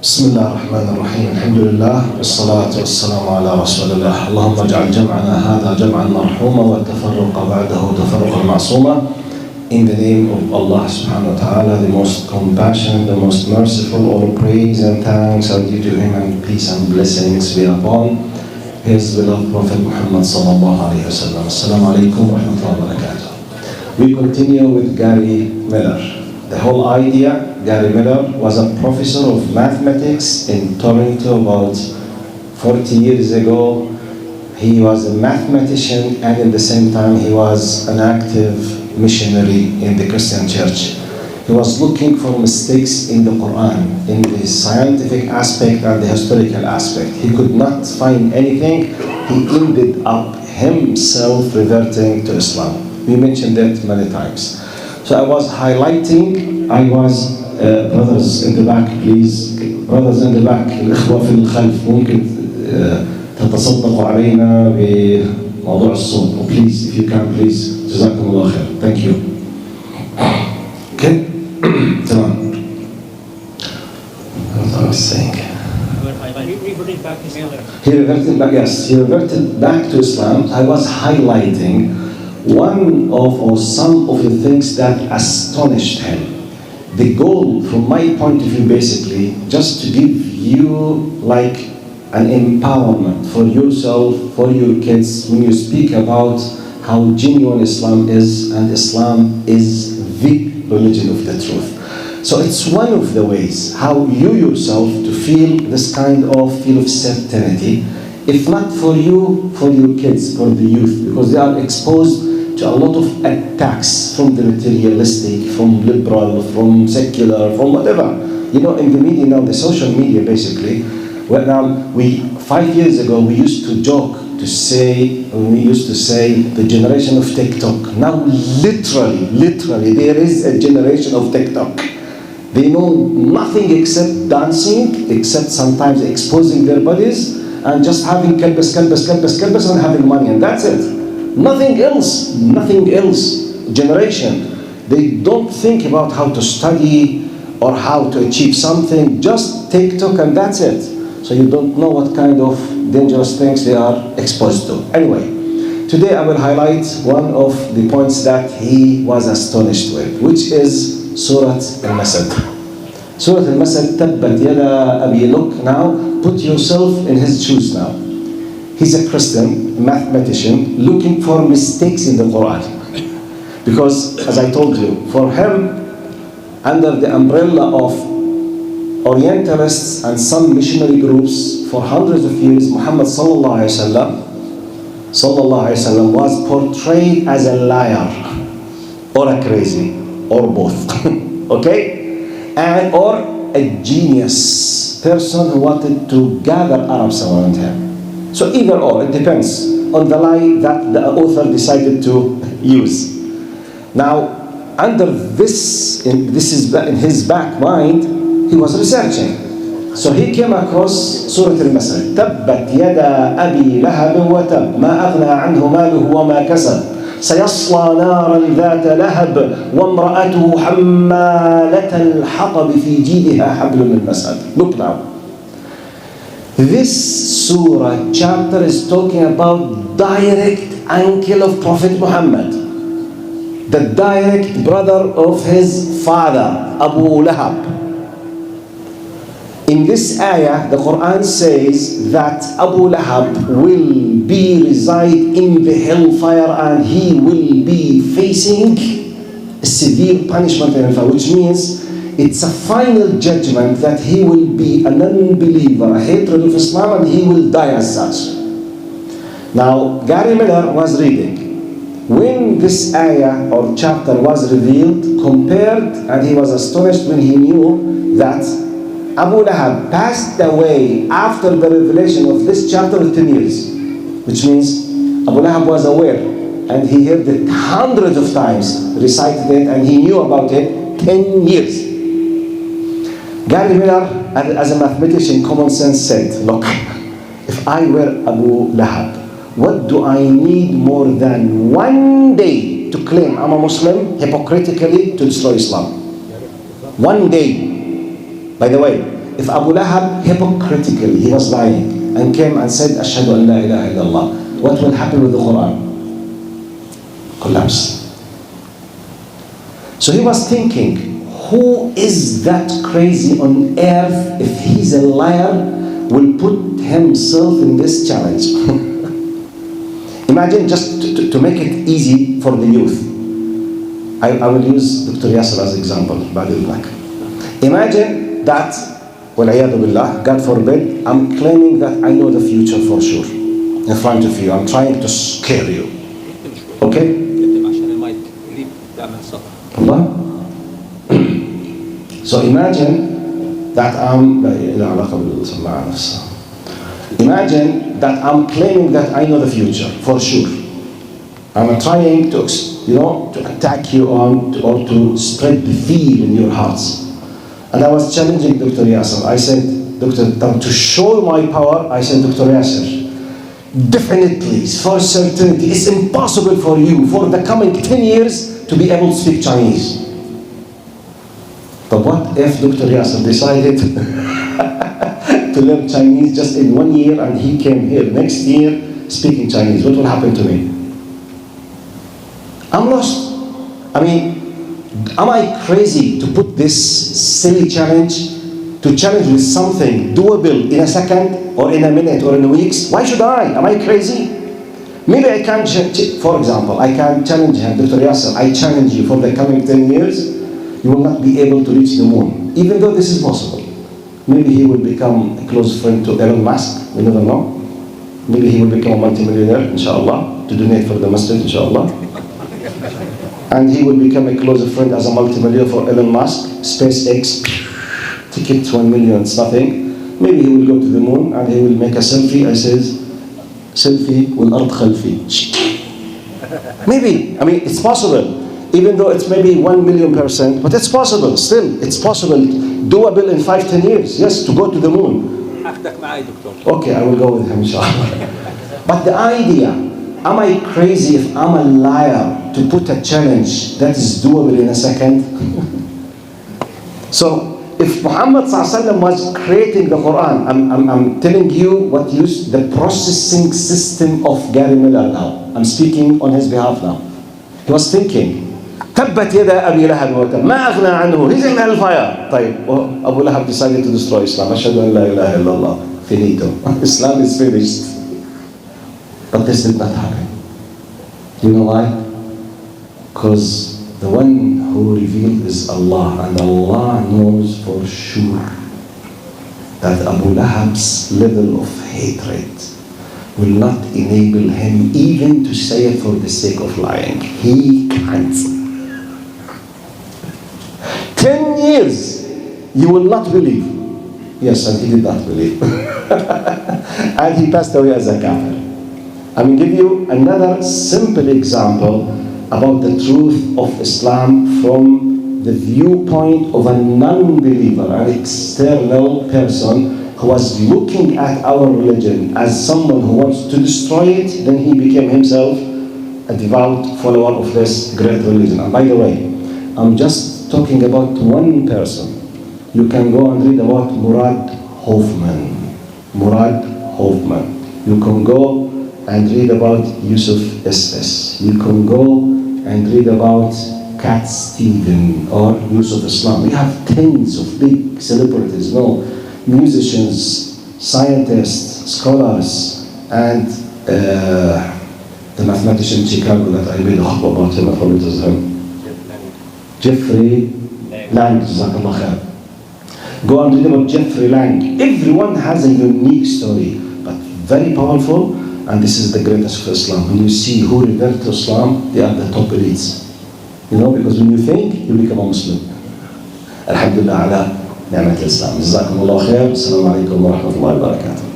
بسم الله الرحمن الرحيم الحمد لله والصلاة والسلام على رسول الله اللهم اجعل جمعنا هذا جمعا مرحوما والتفرق بعده تفرقا معصوما. In the name of Allah subhanahu wa ta'ala, the most compassionate, the most merciful, all praise and thanks are due to Him, and peace and blessings be upon His beloved Prophet Muhammad sallallahu alayhi wa sallam. Assalamu alaikum wa rahmatullahi wa barakatuh. We continue with Gary Miller. The whole idea, Gary Miller was a professor of mathematics in Toronto about 40 years ago. He was a mathematician, and at the same time he was an active missionary in the Christian church. He was looking for mistakes in the Quran, in the scientific aspect and the historical aspect. He could not find anything. He ended up himself reverting to Islam. We mentioned that many times. So I was highlighting, brothers in the back, please. Brothers in the back, الإخوة في الخلف, ممكن تتصدقوا علينا بموضوع الصوت. Please, if you can, please. جزاكم الله خير. Thank you. Okay. تمام. What I was saying. He reverted back, yes. He reverted back to Islam. I was highlighting one of or some of the things that astonished him. The goal, from my point of view, basically, just to give you like an empowerment for yourself, for your kids, when you speak about how genuine Islam is, and Islam is the religion of the truth. So it's one of the ways how you yourself to feel this kind of feel of certainty, if not for you, for your kids, for the youth, because they are exposed to a lot of attacks from the materialistic, from liberal, from secular, from whatever. You know, in the media now, the social media basically, well now, 5 years ago, we used to joke to say, the generation of TikTok. Now, literally, there is a generation of TikTok. They know nothing except dancing, except sometimes exposing their bodies, and just having kelbes, and having money, and that's it. Nothing else. Generation. They don't think about how to study or how to achieve something, just TikTok and that's it. So you don't know what kind of dangerous things they are exposed to. Anyway, today I will highlight one of the points that he was astonished with, which is Surah Al-Masad. Surah Al-Masad, Tabbat Yada Abi. Look now, put yourself in his shoes now. He's a Christian, mathematician, looking for mistakes in the Quran. Because, as I told you, for him, under the umbrella of Orientalists and some missionary groups, for hundreds of years, Muhammad sallallahu alaihi wasallam was portrayed as a liar, or a crazy, or both, okay? And or a genius person who wanted to gather Arabs around him. So either or, it depends on the lie that the author decided to use. Now, under this is in his back mind, he was researching. So he came across Surah Al-Masad. Tabbat yada abi lahab wa tab, ma aghna anhu maluhu wa ma kasab, sayasla naran dhata lahab, wa imra'atuhu hammalat al-hatab fi jidiha hablum min masad. Look now. This surah chapter is talking about direct uncle of Prophet Muhammad, the direct brother of his father, Abu Lahab. In this ayah, the Quran says that Abu Lahab will reside in the hellfire, and he will be facing a severe punishment in hellfire, which means it's a final judgment that he will be an unbeliever, a hatred of Islam, and he will die as such. Now, Gary Miller was reading. When this ayah or chapter was revealed, compared, and he was astonished when he knew that Abu Lahab passed away after the revelation of this chapter with 10 years. Which means Abu Lahab was aware, and he heard it hundreds of times, recited it, and he knew about it 10 years. Gary Miller, as a mathematician, common sense said, look, if I were Abu Lahab, what do I need more than one day to claim I'm a Muslim, hypocritically to destroy Islam? One day. By the way, if Abu Lahab hypocritically, he was lying, and came and said, Ashhadu an la ilaha illallah, what will happen with the Quran? Collapse. So he was thinking, who is that crazy on earth, if he's a liar, will put himself in this challenge? Imagine, just to make it easy for the youth, I will use Dr. Yasser as an example. Imagine that, wal'iyadu billah, God forbid, I'm claiming that I know the future for sure in front of you. I'm trying to scare you. Okay? So imagine that I'm claiming that I know the future for sure. I'm trying to attack you or to spread the fear in your hearts. And I was challenging Dr. Yasser. I said, to show my power, I said, Dr. Yasser, definitely, for certainty, it's impossible for you for the coming 10 years to be able to speak Chinese. But what if Dr. Yasser decided to learn Chinese just in 1 year, and he came here next year speaking Chinese? What will happen to me? I'm lost. I mean, am I crazy to put this silly challenge, to challenge with something doable in a second or in a minute or in a week? Why should I? Am I crazy? Maybe I can, for example, I can challenge him, Dr. Yasser, I challenge you for the coming 10 years, you will not be able to reach the moon, even though this is possible. Maybe he will become a close friend to Elon Musk, we never know. Maybe he will become a multimillionaire, inshallah, to donate for the masjid, inshallah. And he will become a close friend as a multimillionaire for Elon Musk, SpaceX, ticket 1 million, it's nothing. Maybe he will go to the moon and he will make a selfie, I says, selfie wal ard khalfi. Maybe, I mean, it's possible. Even though it's maybe 1,000,000%, but it's possible, still, it's possible, doable in 5-10 years, yes, to go to the moon. Okay, I will go with him, inshallah. But the idea, am I crazy if I'm a liar to put a challenge that is doable in a second? So, if Muhammad ﷺ was creating the Quran, I'm telling you what used the processing system of Gary Miller now. I'm speaking on his behalf now. He was thinking, تبت يدا أبي لهب وتب ما أغنى عنه, he's in hellfire. طيب, Abu Lahab decided to destroy Islam. أشهد أن لا إله إلا الله. Finito. Islam is finished. But this did not happen. You know why? Because the one who revealed is Allah, and Allah knows for sure that Abu Lahab's level of hatred will not enable him even to say it for the sake of lying. He can't. 10 years, you will not believe. Yes, and he did not believe. And he passed away as a kafir. I will give you another simple example about the truth of Islam from the viewpoint of a non-believer, an external person who was looking at our religion as someone who wants to destroy it. Then he became himself a devout follower of this great religion. And by the way, I'm just talking about one person. You can go and read about Murad Hoffman. You can go and read about Yusuf SS. You can go and read about Cat Stephen or Yusuf Islam. We have tens of big celebrities, musicians, scientists, scholars, and the mathematician in Chicago that I made a khutbah about him, I probably does him. Jeffrey Lang, Jazakallah khair. Go and read about Jeffrey Lang. Everyone has a unique story, but very powerful, and this is the greatness of Islam. When you see who revert to Islam, they are the top elites. Because when you think, you become a Muslim. Alhamdulillah ala ni'mat al-Islam. Jazakumullah khair. Assalamu alaikum wa rahmatullahi wa barakatuh.